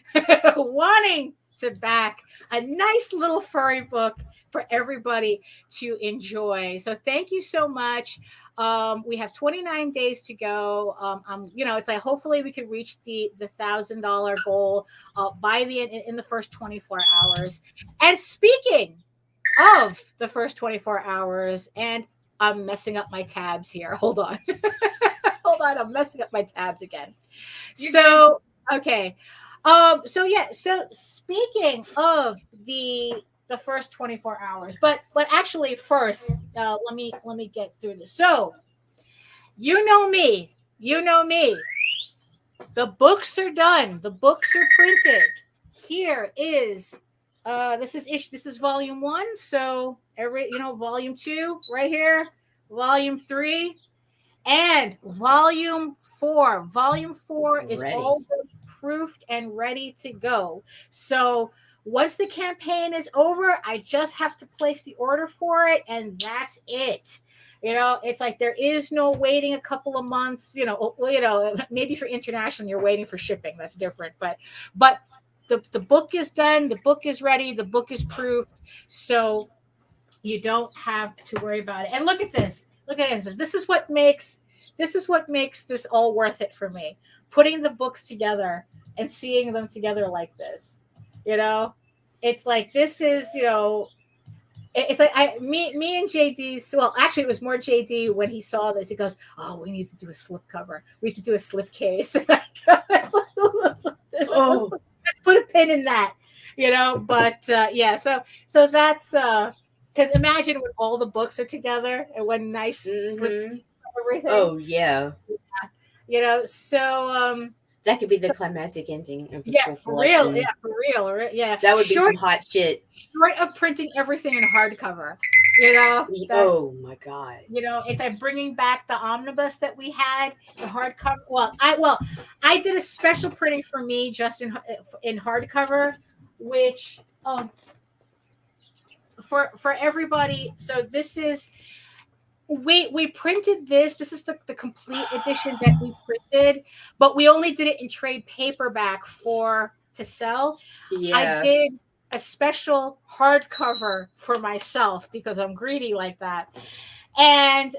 wanting to back a nice little furry book for everybody to enjoy. So thank you so much. We have 29 days to go. It's like hopefully we can reach the $1,000 goal by in the first 24 hours. And speaking of the first 24 hours, and I'm messing up my tabs here. Hold on. Hold on. I'm messing up my tabs again. Okay. So speaking of the first 24 hours, but actually first, let me get through this. So you know me. The books are done. The books are printed. Here is this is volume 1. So volume 2 right here, volume 3, and volume 4. Volume 4 is already proofed and ready to go. So once the campaign is over, I just have to place the order for it, and that's it. It's like there is no waiting a couple of months. Maybe for international, you're waiting for shipping. That's different, but. The book is done. The book is ready. The book is proofed. So you don't have to worry about it. And look at this. Look at this. This is what makes this all worth it for me. Putting the books together and seeing them together like this. It's like this is, it's like me and JD's. Well, actually, it was more JD when he saw this. He goes, "Oh, we need to do a slip cover. We need to do a slip case." Let's put a pin in that, But yeah, so that's because imagine when all the books are together and one nice slip everything. Oh yeah. So that could be the climactic ending of the full for real. collection. For real. Yeah, that would be some hot shit. Short of printing everything in hardcover, oh my god. It's like bringing back the omnibus that we had, the hardcover. I did a special printing for me just in hardcover, which for everybody. So this is we printed this. This is the complete edition that we printed, but we only did it in trade paperback to sell. Yeah. I did a special hardcover for myself because I'm greedy like that. And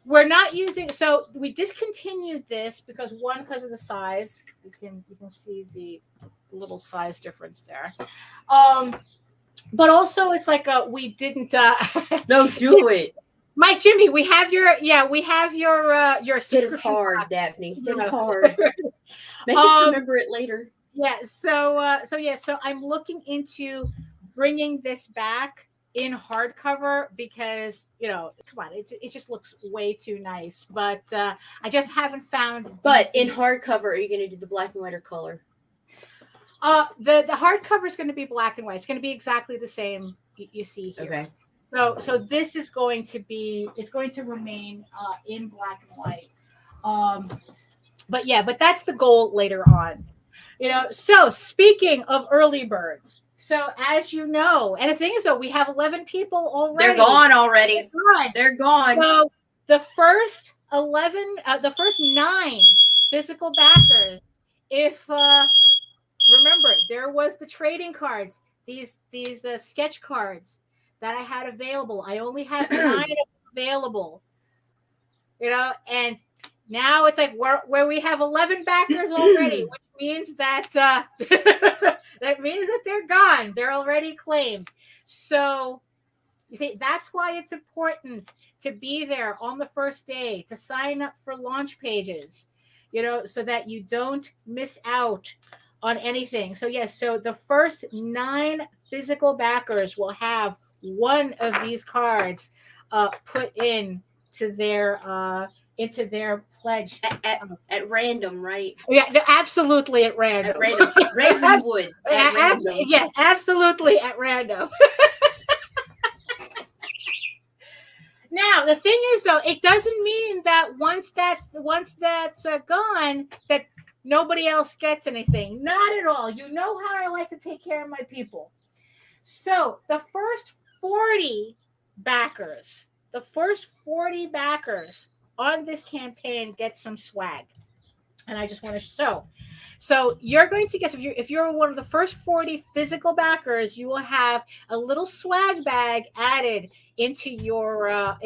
we're not using, so we discontinued this because of the size. You can see the little size difference there. But also it's like we didn't no, do it. Mike, Jimmy, we have your Hit us hard, Daphne. Hit us hard. Make us remember it later. Yeah, so I'm looking into bringing this back in hardcover because come on, it just looks way too nice. But I just haven't found. But in hardcover, are you going to do the black and white or color? The hardcover is going to be black and white. It's going to be exactly the same you see here. Okay. So this is going to remain in black and white. But that's the goal later on. So speaking of early birds, so as you know, and the thing is though, we have 11 people already. They're gone already. They're gone. So the first 9 physical backers, if remember, there was the trading cards, these sketch cards that I had available. I only have 9 available, and now it's like where we have 11 backers already, which means that that means that they're gone. They're already claimed. So you see, that's why it's important to be there on the first day, to sign up for launch pages, so that you don't miss out on anything. So yes, so the first 9 physical backers will have one of these cards put in to their pledge at random, right? Yeah, absolutely at random. At random. Ravenwood. At random. Yes, absolutely at random. Now the thing is, though, it doesn't mean that once that's gone, that nobody else gets anything. Not at all. You know how I like to take care of my people. So the first 40 backers on this campaign get some swag. And I just want to show. So you're going to get, if you're one of the first 40 physical backers, you will have a little swag bag added into your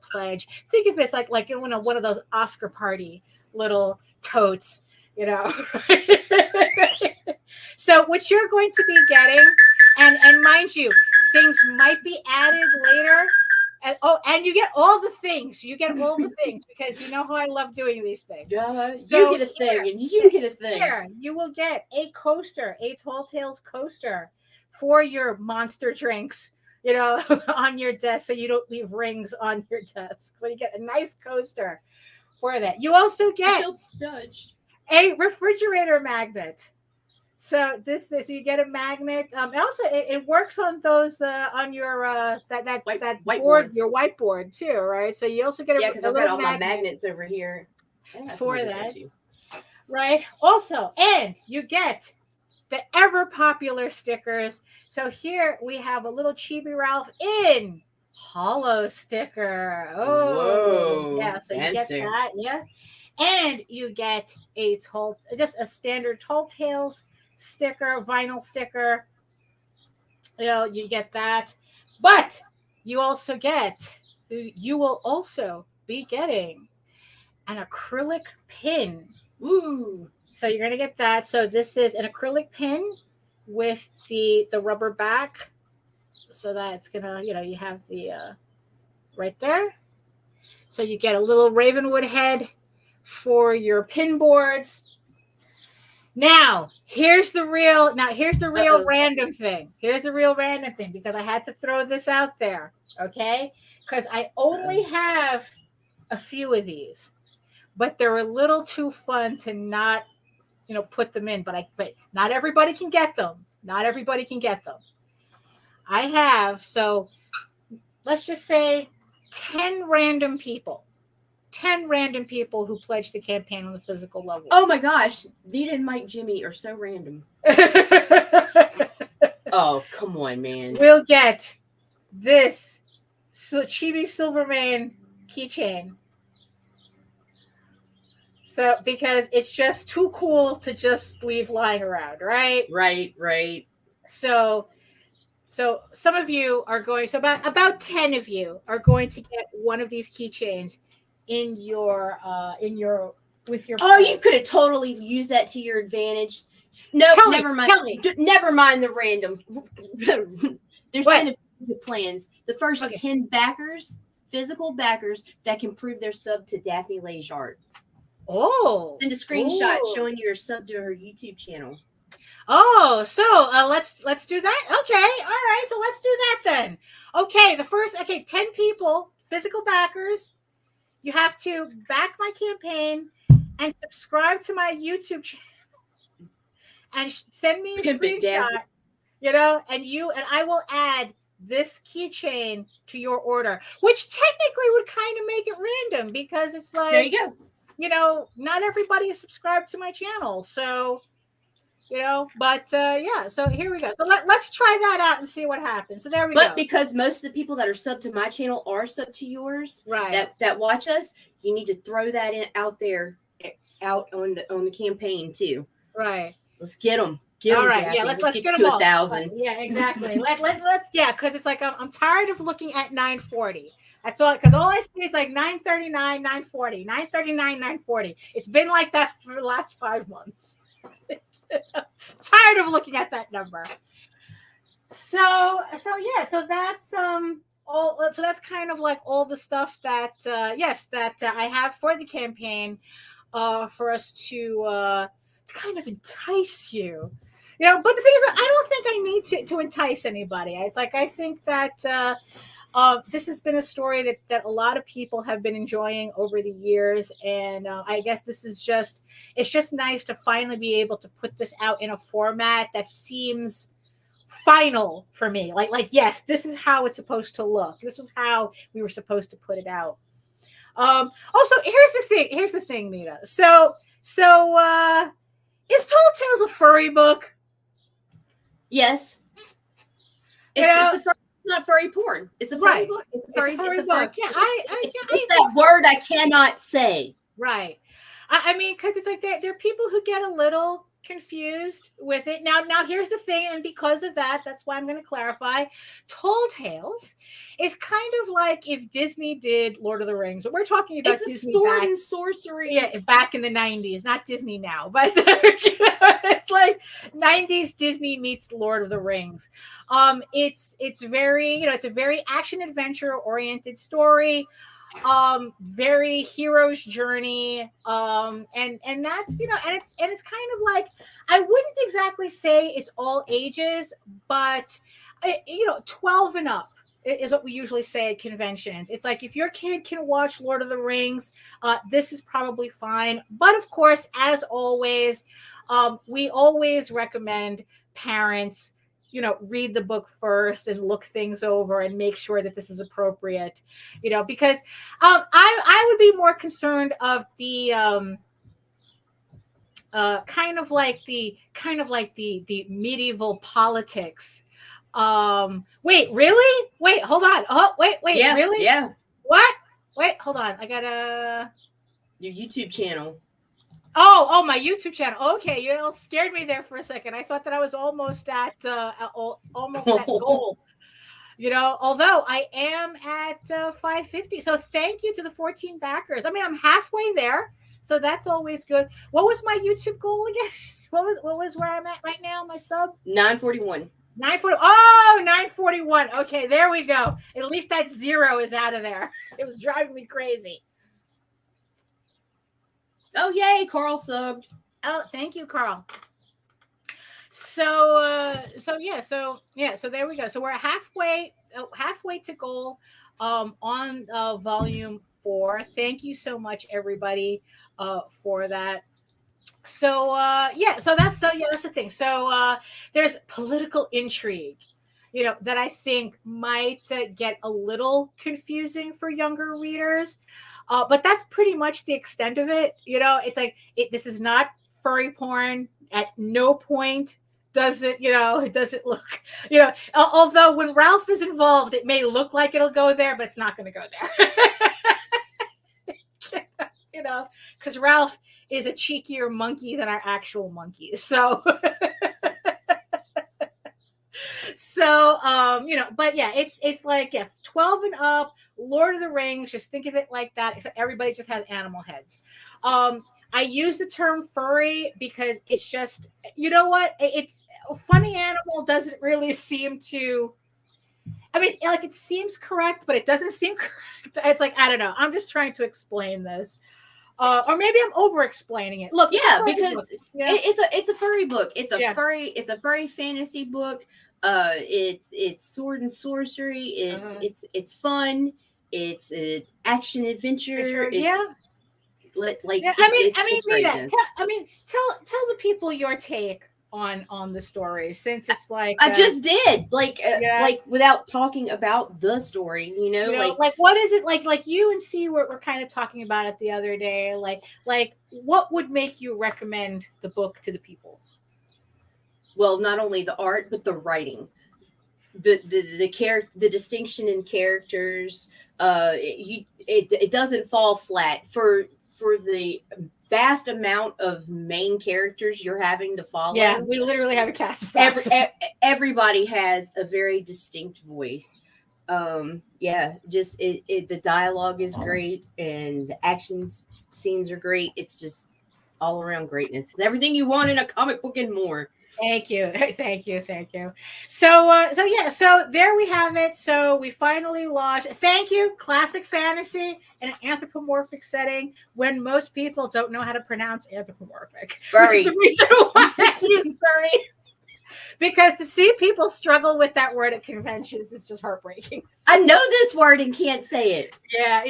pledge. Think of it as like you know, one of those Oscar party little totes, you know. So what you're going to be getting, and mind you, things might be added later. And you get all the things. You get all the things because you know how I love doing these things. You get a thing, and you get a thing. Here, you will get a coaster, a Tall Tales coaster for your monster drinks, you know, on your desk, so you don't leave rings on your desk. So you get a nice coaster for that. You also get a refrigerator magnet. So this is, you get a magnet. Also, it works on those on your that board, your whiteboard too, right? So you also get because I've got all my magnets over here for that, right? Also, and you get the ever popular stickers. So here we have a little Chibi Ralph in hollow sticker. Oh, whoa, yeah. So you get that, yeah, and you get just a standard Tall Tales sticker, vinyl sticker. You know, you get that, but you will also be getting an acrylic pin. Ooh. So you're gonna get that. So this is an acrylic pin with the rubber back, so that it's gonna, you know, you have the right there. So you get a little Ravenwood head for your pin boards. Now, here's the real random thing. Here's the real random thing, because I had to throw this out there, okay? Because I only have a few of these, but they're a little too fun to not, you know, put them in. But not everybody can get them. Not everybody can get them. I have, so let's just say 10 random people. 10 random people who pledged the campaign on the physical level. Oh my gosh, Nita and Mike Jimmy are so random. Oh, come on, man. We'll get this Chibi Silvermane keychain. So, because it's just too cool to just leave lying around, right? Right. So some of you are going, so about 10 of you are going to get one of these keychains in your with your. Oh, you could have totally used that to your advantage. No, never mind. Never mind the random. There's been a few plans. The first 10 backers, physical backers that can prove their sub to Daphne Lage art. Oh, send a screenshot showing your sub to her YouTube channel. Oh, so let's do that. Okay, all right. So let's do that then. Okay, 10 people, physical backers. You have to back my campaign and subscribe to my YouTube channel and send me a screenshot, you know, and I will add this keychain to your order, which technically would kind of make it random, because it's like, there you go. You know, not everybody is subscribed to my channel. So, you know, but yeah, so here we go. So let's try that out and see what happens. So there we go. But because most of the people that are subbed to my channel are subbed to yours, right? That watch us, you need to throw that out there, out on the campaign too. Right. Let's get them. All right. Yeah. Let's get them to all. 1,000. Yeah. Exactly. let's yeah. Because it's like I'm tired of looking at 940. That's all. Because all I see is like 939, 940, 939, 940. It's been like that for the last 5 months. Tired of looking at that number. So yeah, so that's all. So that's kind of like all the stuff that I have for the campaign, for us to kind of entice you. You know, but the thing is, I don't think I need to entice anybody. It's like, I think that this has been a story that a lot of people have been enjoying over the years. And I guess it's just nice to finally be able to put this out in a format that seems final for me. Like, yes, this is how it's supposed to look. This is how we were supposed to put it out. Also, here's the thing, Nita. So is Tall Tales a furry book? Yes. It's not furry porn. It's a furry book. It's a furry book. Yeah, it's that word I cannot say. Right. I mean, because it's like there are people who get a little confused with it. Now here's the thing, and because of that, that's why I'm going to clarify. Tall Tales is kind of like if Disney did Lord of the Rings. But we're talking about Disney sword and sorcery. Yeah, back in the 90s, not Disney now, but it's like 90s Disney meets Lord of the Rings. It's very, it's a very action adventure oriented story. Very hero's journey, and that's, and it's kind of like, I wouldn't exactly say it's all ages, but 12 and up is what we usually say at conventions. It's like, if your kid can watch Lord of the Rings, this is probably fine. But of course, as always, we always recommend parents read the book first and look things over and make sure that this is appropriate, because I would be more concerned of the kind of like the medieval politics. Wait, really? Wait, hold on. Oh, wait, yeah, really? Yeah. What? Wait, hold on. I gotta your YouTube channel. Oh, my YouTube channel. Okay, you scared me there for a second. I thought that I was almost at goal. Although I am at 550. So thank you to the 14 backers. I mean, I'm halfway there, so that's always good. What was my YouTube goal again? What was where I'm at right now? My sub 941. 940. Oh, 941. Okay, there we go. At least that 0 is out of there. It was driving me crazy. Oh, yay, Carl subbed. Oh, thank you, Carl. So there we go. So we're halfway to goal on volume 4. Thank you so much, everybody, for that. So that's the thing. So there's political intrigue, that I think might get a little confusing for younger readers. But that's pretty much the extent of it. It's like, this is not furry porn. At no point does it, look, although when Ralph is involved, it may look like it'll go there, but it's not going to go there. Because Ralph is a cheekier monkey than our actual monkeys. So, but yeah, it's like, 12 and up, Lord of the Rings, just think of it like that, except everybody just has animal heads. I use the term furry because it's just, it's a funny animal doesn't really seem to, it seems correct, but it doesn't seem correct. It's like, I don't know. I'm just trying to explain this. Or maybe I'm over explaining it. Look, because it's a furry book. It's a furry fantasy book. It's sword and sorcery. It's fun. It's an action adventure. Nita, tell the people your take on the story, since it's like I just did like without talking about the story, like what is it like you and C were kind of talking about it the other day, like what would make you recommend the book to the people? Well, not only the art but the writing, the distinction in characters. It doesn't fall flat for the vast amount of main characters you're having to follow. Yeah, we literally have a cast of everybody has a very distinct voice. The dialogue is great and the action scenes are great. It's just all around greatness. It's everything you want in a comic book and more. Thank you. Thank you. So there we have it. So we finally launched. Thank you, classic fantasy in an anthropomorphic setting when most people don't know how to pronounce anthropomorphic. Furry. Which is the reason why I use furry. Because to see people struggle with that word at conventions is just heartbreaking. I know this word and can't say it. Yeah,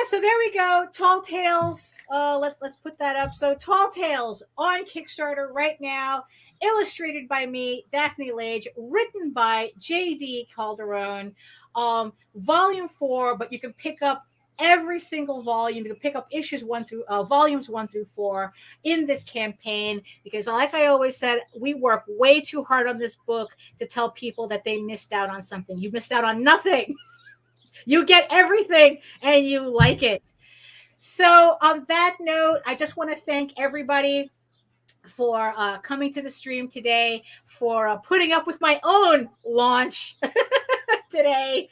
so there we go. Tall Tales. Let's put that up. So Tall Tales on Kickstarter right now, illustrated by me, Daphne Lage, written by JD Calderon. Volume 4, but you can pick up every single volume. You can pick up volumes 1 through 4 in this campaign, because like I always said, we work way too hard on this book to tell people that they missed out on something. You missed out on nothing. You get everything and you like it. So on that note, I just want to thank everybody for coming to the stream today, for putting up with my own launch today.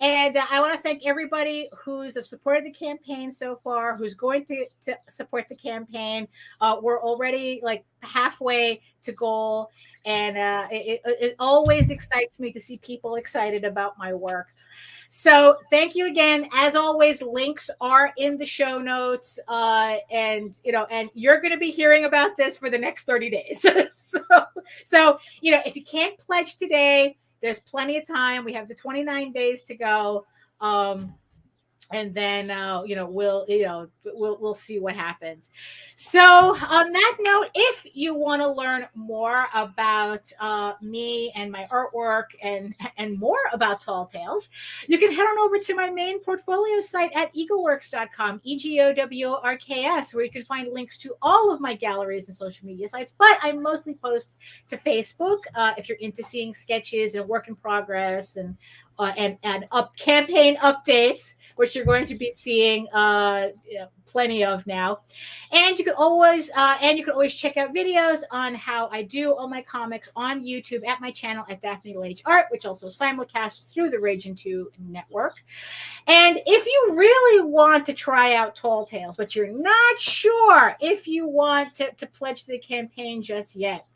And I want to thank everybody who's supported the campaign so far, who's going to support the campaign. We're already like halfway to goal. And it always excites me to see people excited about my work. So thank you again. As always, links are in the show notes. And you're going to be hearing about this for the next 30 days. So, if you can't pledge today, there's plenty of time. We have the 29 days to go. And then we'll see what happens. So on that note, if you want to learn more about me and my artwork and more about Tall Tales, you can head on over to my main portfolio site at egoworks.com, EGOWORKS, where you can find links to all of my galleries and social media sites. But I mostly post to Facebook if you're into seeing sketches and work in progress and campaign updates, which you're going to be seeing plenty of now. And you can always check out videos on how I do all my comics on YouTube at my channel at Daphne Lage Art, which also simulcasts through the Ragin'2 network. And if you really want to try out Tall Tales, but you're not sure if you want to pledge to the campaign just yet,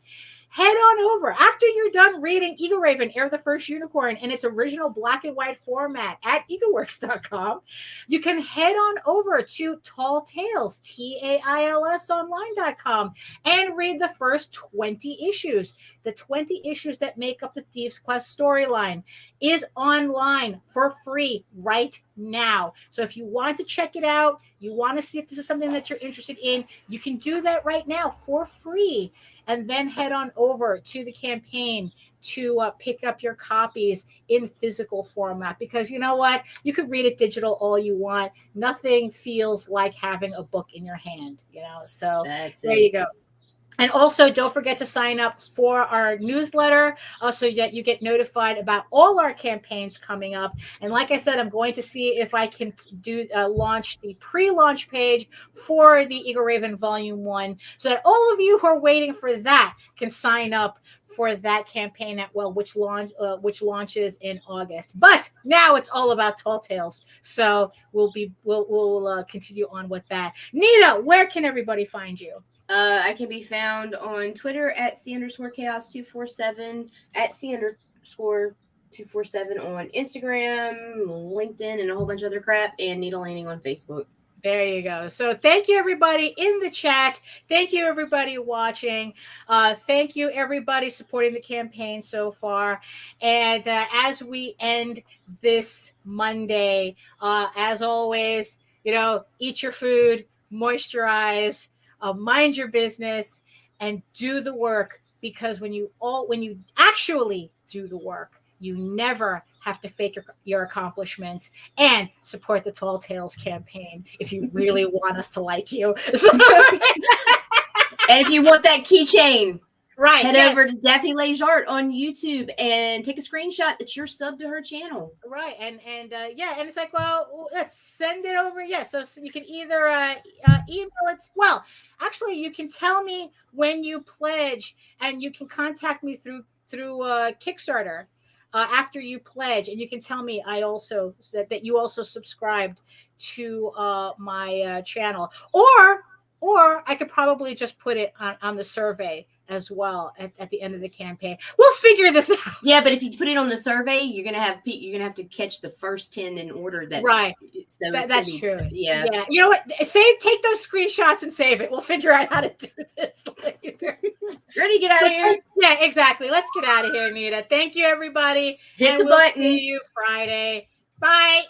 head on over after you're done reading Eagle Raven, Heir of the First Unicorn in its original black and white format at eagleworks.com. You can head on over to Tall Tales, TAILS online.com, and read the first 20 issues. The 20 issues that make up the Thieves Quest storyline is online for free right now. So if you want to check it out, you want to see if this is something that you're interested in, you can do that right now for free. And then head on over to the campaign to pick up your copies in physical format. Because you know what? You could read it digital all you want. Nothing feels like having a book in your hand, So you go. And also, don't forget to sign up for our newsletter so that you get notified about all our campaigns coming up. And like I said, I'm going to see if I can launch the pre-launch page for the Eagle Raven Volume 1 so that all of you who are waiting for that can sign up for that campaign which launches in August. But now it's all about Tall Tales. So we'll continue on with that. Nita, where can everybody find you? I can be found on Twitter at C_chaos247, at C_247 on Instagram, LinkedIn, and a whole bunch of other crap, and Nita Lanning on Facebook. There you go. So thank you, everybody in the chat. Thank you, everybody watching. Thank you, everybody supporting the campaign so far. And as we end this Monday, as always, eat your food, moisturize, mind your business, and do the work, because when you actually do the work, you never have to fake your accomplishments, and support the Tall Tales campaign if you really want us to like you. And if you want that keychain, right, head over to Daphne Lage Art on YouTube and take a screenshot that you're subbed to her channel. Right, and it's like, well, let's send it over. Yeah, so you can either email it. Well, actually, you can tell me when you pledge, and you can contact me through Kickstarter after you pledge, and you can tell me I also said that you also subscribed to my channel, or or I could probably just put it on the survey as well at the end of the campaign. We'll figure this out. Yeah, but if you put it on the survey, you're gonna have to catch the first 10 in order. Right. So That's true. Yeah. You know what? Take those screenshots and save it. We'll figure out how to do this later. Ready to get out of here? Yeah, exactly. Let's get out of here, Nita. Thank you, everybody. Hit the we'll button. See you Friday. Bye.